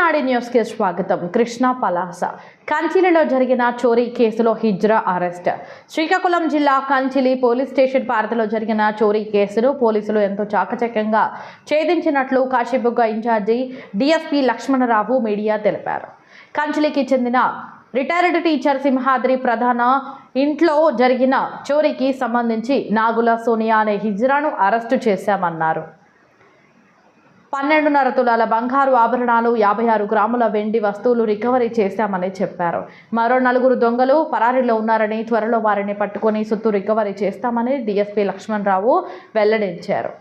తెలుగునాడి న్యూస్కి స్వాగతం. కృష్ణా పలాస కంచిలిలో జరిగిన చోరీ కేసులో హిజ్రా అరెస్ట్. శ్రీకాకుళం జిల్లా కంచిలి పోలీస్ స్టేషన్ పరిధిలో జరిగిన చోరీ కేసును పోలీసులు ఎంతో చాకచక్యంగా ఛేదించినట్లు Kasibugga incharge DSP Lakshmanarao media తెలిపారు. కంచిలికి చెందిన రిటైర్డ్ టీచర్ సింహాద్రి ప్రధాన ఇంట్లో జరిగిన చోరీకి సంబంధించి నాగుల సోనియా అనే హిజ్రాను అరెస్టు చేశామన్నారు. 12.5 తులాల బంగారు ఆభరణాలు, 56 గ్రాముల వెండి వస్తువులు రికవరీ చేశామని చెప్పారు. మరో 4 దొంగలు పరారీలో ఉన్నారని, త్వరలో వారిని పట్టుకొని సొత్తు రికవరీ చేస్తామని డిఎస్పీ లక్ష్మణరావు వెల్లడించారు.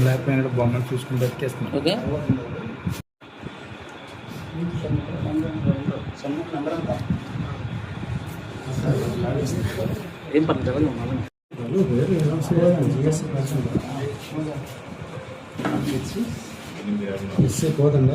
లేకపోయినా బొమ్మను చూసుకుని బతికేస్తున్నాం. ఓకే, ఏం పర్లేదు. పోదండి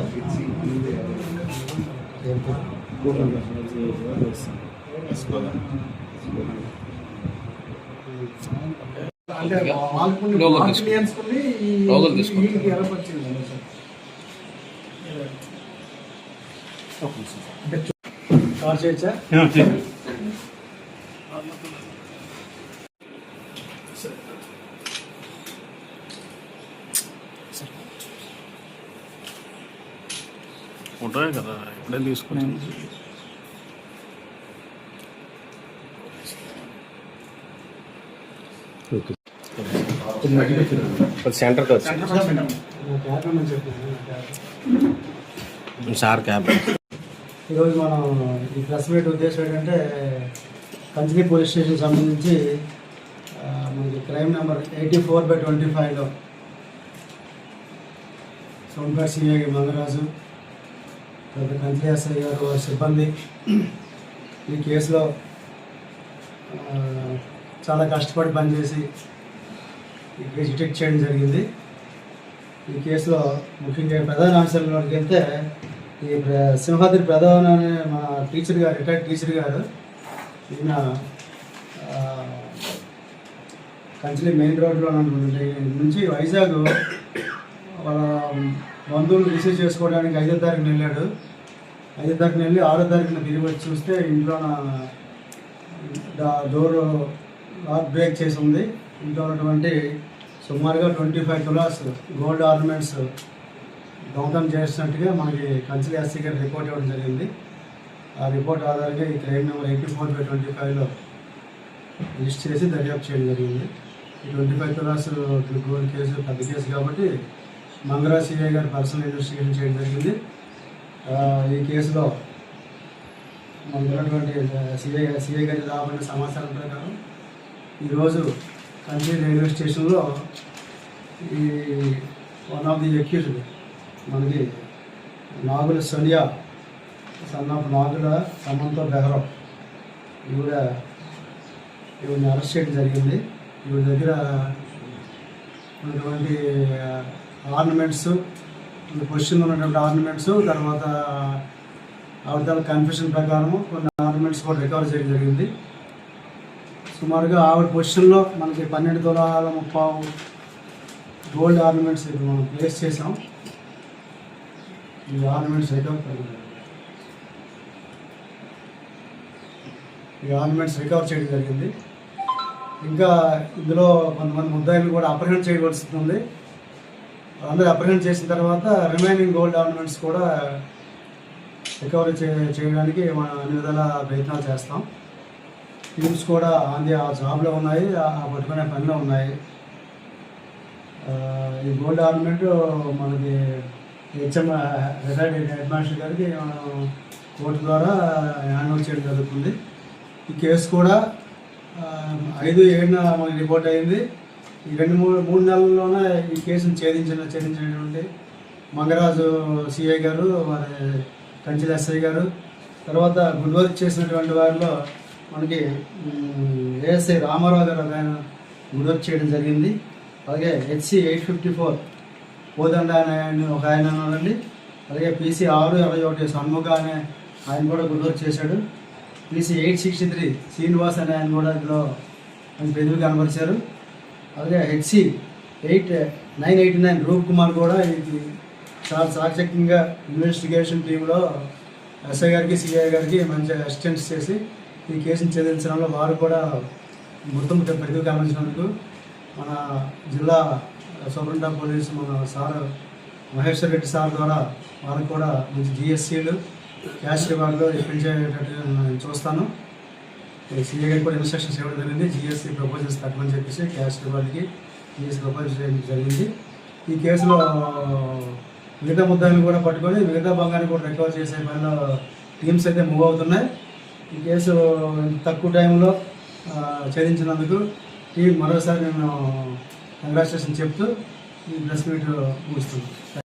ఉంటాయి కదా, ఇప్పుడే తీసుకున్నాను. సెంటర్కి వచ్చి సార్ క్యాబ్. ఈరోజు మనం ఈ ప్రెస్ మీట్ ఉద్దేశం ఏంటంటే కంచిలి పోలీస్ స్టేషన్ సంబంధించి మనకి క్రైమ్ నెంబర్ 84/25లో సోంపేట సిఐ మంగరాజు, తర్వాత కంచిలి ఎస్ఐ గారు, వారి సిబ్బంది ఈ కేసులో చాలా కష్టపడి పనిచేసి ఈ కేసు డిటెక్ట్ చేయడం జరిగింది. ఈ కేసులో ముఖ్యంగా ప్రధాన అంశాలలోకి వెళ్తే ఈ సింహాద్రి ప్రధాన అనే మన టీచర్ గారు, రిటైర్డ్ టీచర్ గారు, ఈయన కంచిలి మెయిన్ రోడ్లో నుంచి వైజాగ్ వాళ్ళ బంధువులు రిసీవ్ చేసుకోవడానికి 5వ తారీఖున వెళ్ళాడు. 5వ తారీఖున వెళ్ళి 6వ తారీఖున తిరిగి వచ్చి చూస్తే ఇంట్లో డోర్ లాక్ బ్రేక్ చేసి ఉంది. ఇంట్లో ఉన్నటువంటి సుమారుగా 25 తులాస్ గోల్డ్ ఆర్నమెంట్స్ దొంగతనం చేసినట్టుగా మనకి కంచిలి ఎస్సీ గారు రిపోర్ట్ ఇవ్వడం జరిగింది. ఆ రిపోర్ట్ ఆధారంగా ఈ క్రైమ్ నెంబర్ 84/25లో రిజిస్టర్ చేసి దర్యాప్తు చేయడం జరిగింది. ఈ 25 తులాస్ గోల్డ్ కేసు పెద్ద కేసు కాబట్టి మంగరా సిఐ గారు పర్సనల్ ఇన్వెస్టిగేషన్ చేయడం జరిగింది. ఈ కేసులో మనకు ఉన్నటువంటి సిఐ గారి రాబడిన సమాచారం ప్రకారం ఈరోజు కంచిలి రైల్వే స్టేషన్లో ఈ వన్ ఆఫ్ ది అక్యూజ్డ్ మనకి నాగుల సోనియా, సన్ ఆఫ్ నాగుల సమంతో బెహ్రా, ఈవిడని అరెస్ట్ చేయడం జరిగింది. ఈవిడ దగ్గర ఉన్నటువంటి ఆర్నమెంట్స్, పొజిషన్లో ఉన్నటువంటి ఆర్నమెంట్స్, తర్వాత ఆవిడ కన్ఫ్యూషన్ ప్రకారము కొన్ని ఆర్నమెంట్స్ కూడా రికవర్ చేయడం జరిగింది. సుమారుగా ఆవిడ పొజిషన్లో మనకి 12 తులాల 30 గోల్డ్ ఆర్నమెంట్స్ ఇప్పుడు మనం ప్లేస్ చేసాం. ఈ ఆర్నమెంట్స్ రికవర్ చేయడం జరిగింది. ఇంకా ఇందులో కొంతమంది ముద్దాయిలు కూడా అప్రహెండ్ చేయవలసి ఉంది. అందరూ అప్రహెండ్ చేసిన తర్వాత రిమైనింగ్ గోల్డ్ ఆర్నమెంట్స్ కూడా రికవరీ చేయడానికి మనం అన్ని విధాల ప్రయత్నాలు చేస్తాం. టీమ్స్ కూడా ఆ జాబ్లో ఉన్నాయి, ఆ పట్టుకునే పనిలో ఉన్నాయి. ఈ గోల్డ్ ఆర్నమెంట్ మనకి రిటైర్డ్ హెడ్ మాస్టర్ గారికి మనం కోర్టు ద్వారా హ్యాండ్ ఓవర్ చేయడం జరుగుతుంది. ఈ కేసు కూడా 5/7 మనకి రిపోర్ట్ అయింది. ఈ 2-3 నెలల్లోనే ఈ కేసును ఛేదించినటువంటి మంగరాజు సిఐ గారు, వారి కంచిలి ఎస్ఐ గారు, తర్వాత గుడ్ వర్క్ చేసినటువంటి వారిలో మనకి ఏఎస్ఐ రామారావు గారు ఒక ఆయన గుడ్ వర్క్ చేయడం జరిగింది. అలాగే హెచ్సి 854 కోదండ ఆయన ఒక ఆయన ఉన్నారండి. అలాగే పీసీ 621 షణ్ముఖ అనే ఆయన కూడా గుడ్ వర్క్ చేశాడు. పీసీ 863 శ్రీనివాస్ అనే ఆయన కూడా ఇందులో ప్రతిభ కనబరిచారు. అలాగే హెచ్సి 989 రూప్ కుమార్ కూడా ఇది చాలా చాకచక్యంగా ఇన్వెస్టిగేషన్ టీంలో ఎస్ఐ గారికి సిఐ గారికి మంచిగా అసిస్టెన్స్ చేసి ఈ కేసును ఛేదించడంలో వారు కూడా మొత్తం ప్రతిభ కనబరిచినందుకు మన జిల్లా సూపరింటెండెంట్ ఆఫ్ పోలీస్ మన సార్ మహేశ్వర్ రెడ్డి సార్ ద్వారా వాళ్ళకి కూడా మంచి జిఎస్సీలు క్యాష్ రివార్డులు ఇప్పించేటట్టుగా నేను చూస్తాను. సిఐ గారికి కూడా ఇన్స్ట్రక్షన్స్ ఇవ్వడం జరిగింది. జిఎస్సీ ప్రపోజల్స్ కట్టమని చెప్పేసి క్యాష్ రివార్డుకి జిఎస్సీ ప్రపోజల్స్ చేయడం జరిగింది. ఈ కేసులో మిగతా ముద్దాయిని కూడా పట్టుకొని మిగతా బంగారాన్ని కూడా రికవర్ చేసే పనిలో టీమ్స్ అయితే మూవ్ అవుతున్నాయి. ఈ కేసు తక్కువ టైంలో ఛేదించినందుకు టీం మరోసారి నేను కంగ్రాచులేషన్ చెప్తూ ఈ ప్రెస్ మీట్ ముగిస్తున్నాను.